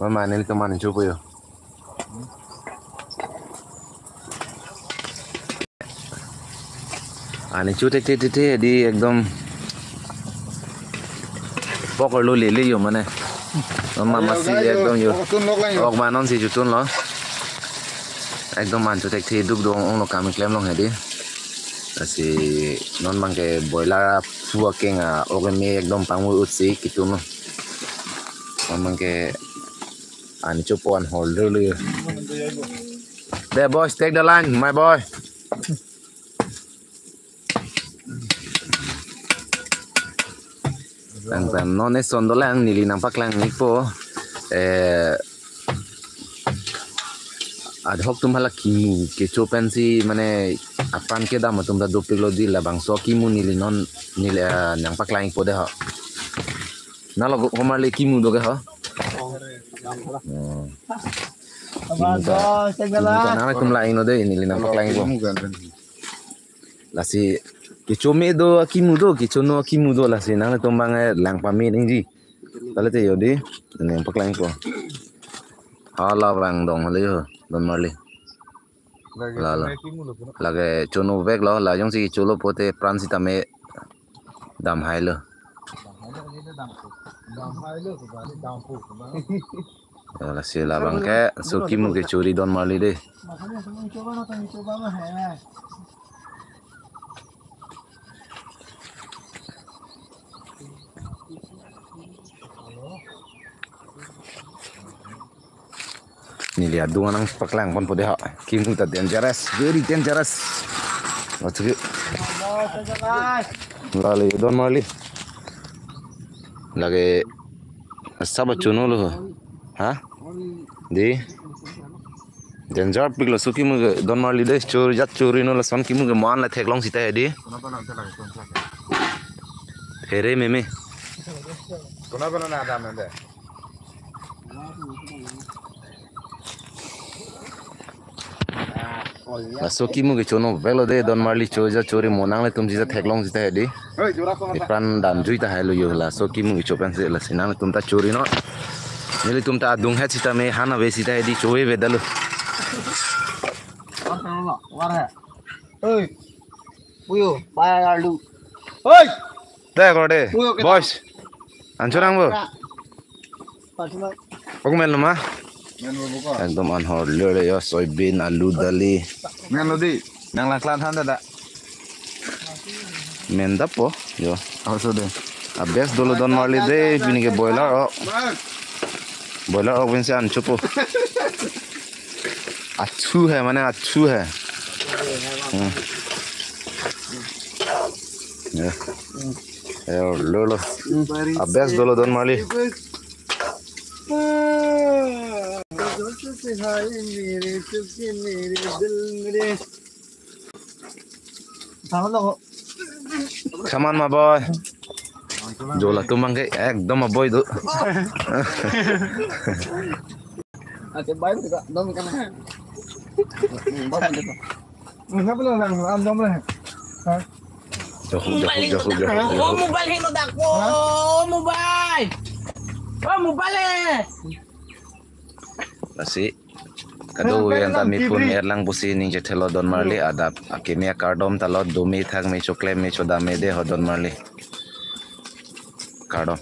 mana ini kemana coba yo. Ani cutek tete di ekdom pokok lo lele yo mana. Mama masih ekdom yo. Ok manon si jutun lo. Ekdom man cutek tete duk dong ono kami klaim long hedi. Asi non bangke boiler fua kenga ok me ekdom pangu utsi gitu no. Non bangke ani copoan holder lo yo. There boys, take the line, my boy. Lang non è sondo lang nili nampak lang ipo ad hoc tum hala kimu ke chopen si mane apan ke dam tum da dopilo di la bang so kimu nili non nili nampak lang ipo de ha nalo komar le kimu do ge ha nalo tum la ino de nili nampak lang ipo la si kichome do akimu do kichono akimu do la si nang tombang lang pami ningji tale te yodi neng paklang ko hala bang dong le yo don marli la lage chono vek lo la jong si cholo pote pran si tame dam hailo la si la bang ke so kimu ke chori don marli de Ini lihat dua nang paklang pon pode ha kimu ta dangerous very dangerous what's it lale don marli lage sab chuno lo ha di danger piglo so kimu don marli de chori jat chori no la son kimu ke man la theklong sita di here meme kona bana na da mende so kimu ke chono velo de don marli choja chori monang le tum jisa theklong jita hedi pran dan juita hailo yo la so kimu ke chopan se la sinang tum ta chori no nili tum ta dung he sita me hana ve sita hedi chowe ve dalu oi puyo baya lu oi de gode boys anchorang bo pagmel ma ekdom anhor lele ya soybean alu dali men lo di nang laklan han da menda po yo also de abes dolo don marli de bini ke boiler vense an chopo achu hai mane achu hai ya lolo abes dolo don marli Come on, my boy. Jola tumang ke ekdom boy do. ate baik juga dom kan ngapa lo nang am dom le ha oh mobile hino dako mobile Nasi kado yang kami pun erlang pusi ning jethelo don marli adap akimia kardom talot domi thak me choklem me chodame de hodon marli kardom